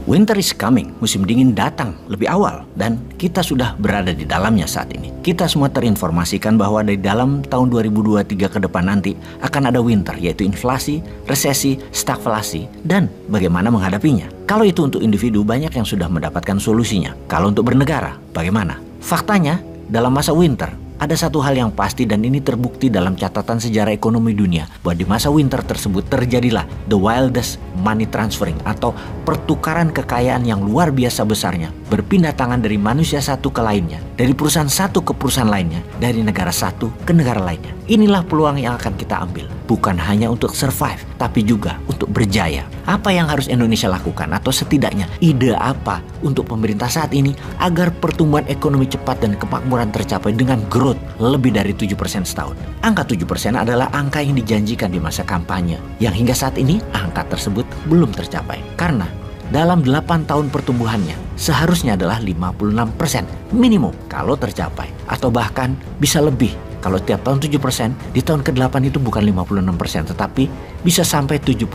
Winter is coming, musim dingin datang lebih awal dan kita sudah berada di dalamnya saat ini. Kita semua terinformasikan bahwa di dalam tahun 2023 ke depan nanti akan ada winter, yaitu inflasi, resesi, stagflasi, dan bagaimana menghadapinya. Kalau itu untuk individu, banyak yang sudah mendapatkan solusinya. Kalau untuk bernegara, bagaimana? Faktanya, dalam masa winter, ada satu hal yang pasti dan ini terbukti dalam catatan sejarah ekonomi dunia bahwa di masa winter tersebut terjadilah the wildest money transferring atau pertukaran kekayaan yang luar biasa besarnya berpindah tangan dari manusia satu ke lainnya, dari perusahaan satu ke perusahaan lainnya, dari negara satu ke negara lainnya. Inilah peluang yang akan kita ambil, bukan hanya untuk survive tapi juga untuk berjaya. Apa yang harus Indonesia lakukan atau setidaknya ide apa untuk pemerintah saat ini agar pertumbuhan ekonomi cepat dan kemakmuran tercapai dengan growth lebih dari 7% setahun. Angka 7% adalah angka yang dijanjikan di masa kampanye, yang hingga saat ini angka tersebut belum tercapai. Karena dalam 8 tahun pertumbuhannya seharusnya adalah 56% minimum kalau tercapai, atau bahkan bisa lebih. Kalau tiap tahun 7%, di tahun ke-8 itu bukan 56%, tetapi bisa sampai 70%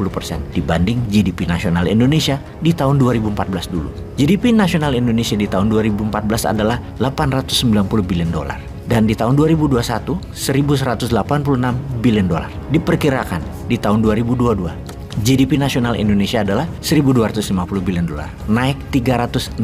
dibanding GDP nasional Indonesia di tahun 2014 dulu. GDP nasional Indonesia di tahun 2014 adalah 890 billion dolar. Dan di tahun 2021, 1.186 billion dolar. Diperkirakan di tahun 2022, GDP nasional Indonesia adalah 1.250 billion dolar, naik 360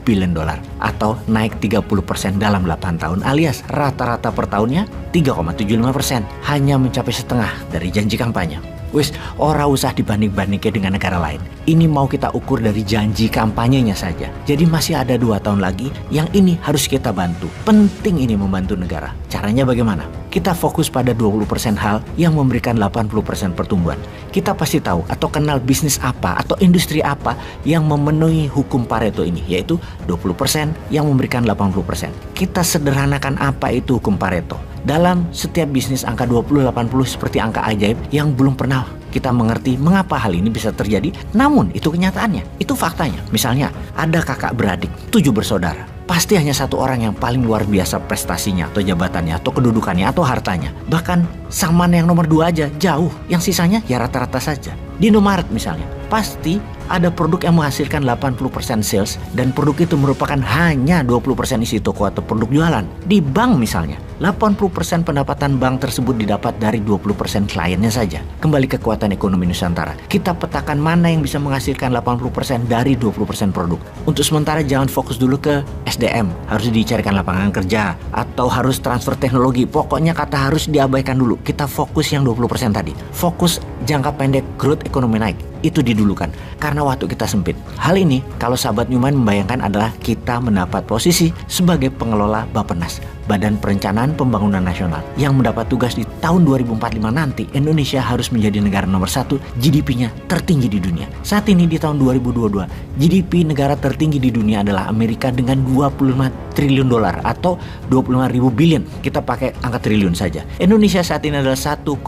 billion dolar atau naik 30% dalam 8 tahun, alias rata-rata per tahunnya 3,75%, hanya mencapai setengah dari janji kampanye. Wis, ora usah dibanding-bandingkan dengan negara lain. Ini mau kita ukur dari janji kampanyenya saja. Jadi masih ada 2 tahun lagi yang ini harus kita bantu. Penting ini membantu negara. Caranya bagaimana? Kita fokus pada 20% hal yang memberikan 80% pertumbuhan. Kita pasti tahu atau kenal bisnis apa atau industri apa yang memenuhi hukum Pareto ini, yaitu 20% yang memberikan 80%. Kita sederhanakan apa itu hukum Pareto. Dalam setiap bisnis angka 20-80 seperti angka ajaib yang belum pernah kita mengerti mengapa hal ini bisa terjadi. Namun itu kenyataannya, itu faktanya. Misalnya ada kakak beradik, 7 bersaudara. Pasti hanya satu orang yang paling luar biasa prestasinya atau jabatannya atau kedudukannya atau hartanya. Bahkan sang mana yang nomor 2 aja jauh, yang sisanya ya rata-rata saja. Di Indomaret misalnya, pasti ada produk yang menghasilkan 80% sales dan produk itu merupakan hanya 20% isi toko atau produk jualan. Di bank misalnya, 80% pendapatan bank tersebut didapat dari 20% kliennya saja. Kembali ke kekuatan ekonomi Nusantara. Kita petakan mana yang bisa menghasilkan 80% dari 20% produk. Untuk sementara jangan fokus dulu ke SDM, harus dicarikan lapangan kerja atau harus transfer teknologi. Pokoknya kata harus diabaikan dulu. Kita fokus yang 20% tadi. Fokus jangka pendek growth ekonomi naik. Itu didulukan karena waktu kita sempit. Hal ini kalau sahabat Newman membayangkan adalah kita mendapat posisi sebagai pengelola Bappenas, Badan Perencanaan Pembangunan Nasional, yang mendapat tugas di tahun 2045 nanti Indonesia harus menjadi negara nomor 1 GDP-nya tertinggi di dunia. Saat ini di tahun 2022 GDP negara tertinggi di dunia adalah Amerika dengan 25 triliun dolar atau 25.000 billion. Kita pakai angka triliun saja. Indonesia saat ini adalah 1,2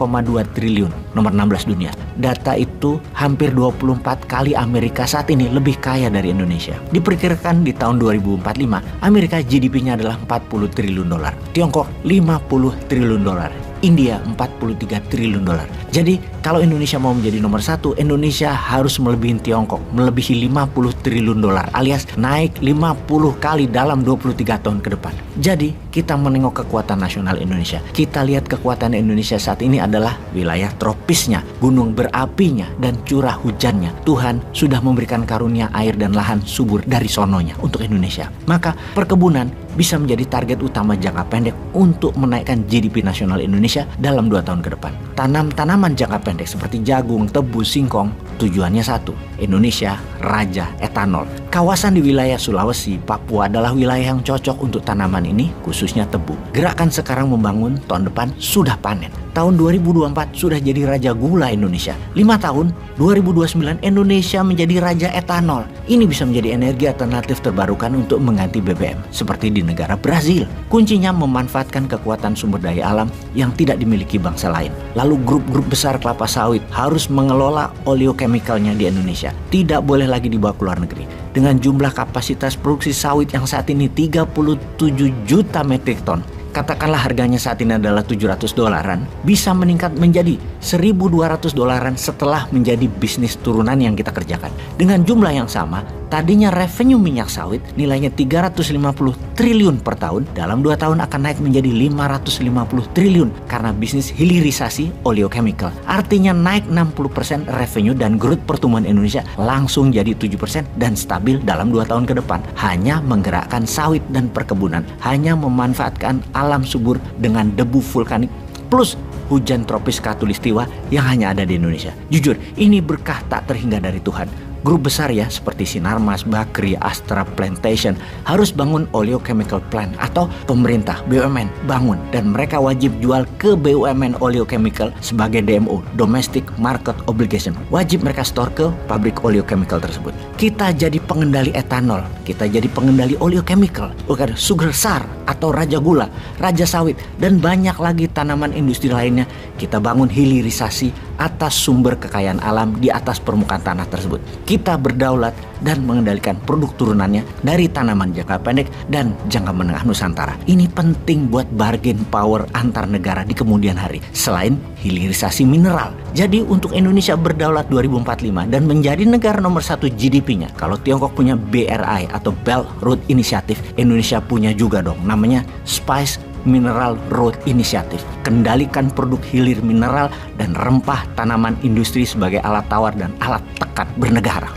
triliun, nomor 16 dunia. Data itu hampir 24 kali Amerika saat ini lebih kaya dari Indonesia. Diperkirakan di tahun 2045 Amerika GDP-nya adalah 40 triliun dolar, Tiongkok 50 triliun dolar, India 43 triliun dolar. Jadi kalau Indonesia mau menjadi nomor 1, Indonesia harus melebihi Tiongkok, melebihi 50 triliun dolar, alias naik 50 kali dalam 23 tahun ke depan. Jadi kita menengok kekuatan nasional Indonesia. Kita lihat kekuatan Indonesia saat ini adalah wilayah tropisnya, gunung berapinya, dan curah hujannya. Tuhan sudah memberikan karunia air dan lahan subur dari sononya untuk Indonesia. Maka perkebunan bisa menjadi target utama jangka pendek untuk menaikkan GDP nasional Indonesia dalam 2 tahun ke depan. Tanam tanaman jangka pendek seperti jagung, tebu, singkong, tujuannya satu, Indonesia raja etanol. Kawasan di wilayah Sulawesi, Papua adalah wilayah yang cocok untuk tanaman ini, khususnya tebu. Gerakan sekarang membangun, tahun depan sudah panen. Tahun 2024 sudah jadi raja gula Indonesia. 5 tahun, 2029 Indonesia menjadi raja etanol. Ini bisa menjadi energi alternatif terbarukan untuk mengganti BBM, seperti di negara Brazil. Kuncinya memanfaatkan kekuatan sumber daya alam yang tidak dimiliki bangsa lain. Lalu grup-grup besar kelapa sawit harus mengelola oleochemicalnya di Indonesia. Tidak boleh lagi dibawa ke luar negeri. Dengan jumlah kapasitas produksi sawit yang saat ini 37 juta metrik ton, katakanlah harganya saat ini adalah $700, bisa meningkat menjadi $1.200 setelah menjadi bisnis turunan yang kita kerjakan. Dengan jumlah yang sama, tadinya revenue minyak sawit nilainya 350 triliun per tahun, dalam 2 tahun akan naik menjadi 550 triliun karena bisnis hilirisasi oleochemical. Artinya naik 60% revenue dan growth pertumbuhan Indonesia langsung jadi 7% dan stabil dalam 2 tahun ke depan. Hanya menggerakkan sawit dan perkebunan, hanya memanfaatkan alam subur dengan debu vulkanik plus hujan tropis khatulistiwa yang hanya ada di Indonesia. Jujur, ini berkah tak terhingga dari Tuhan. Grup besar ya seperti Sinarmas, Bakri, Astra, Plantation harus bangun oleochemical plant atau pemerintah BUMN bangun dan mereka wajib jual ke BUMN oleochemical sebagai DMO, Domestic Market Obligation. Wajib mereka store ke pabrik oleochemical tersebut. Kita jadi pengendali etanol, kita jadi pengendali oleochemical, bukan sugar sar atau raja gula, raja sawit dan banyak lagi tanaman industri lainnya. Kita bangun hilirisasi atas sumber kekayaan alam di atas permukaan tanah tersebut. Kita berdaulat dan mengendalikan produk turunannya dari tanaman jangka pendek dan jangka menengah Nusantara. Ini penting buat bargain power antar negara di kemudian hari. Selain hilirisasi mineral. Jadi untuk Indonesia berdaulat 2045 dan menjadi negara nomor 1 GDP-nya. Kalau Tiongkok punya BRI atau Belt Road Initiative, Indonesia punya juga dong. Namanya Spice Mineral Road Initiative. Kendalikan produk hilir mineral dan rempah tanaman industri sebagai alat tawar dan alat tekan bernegara.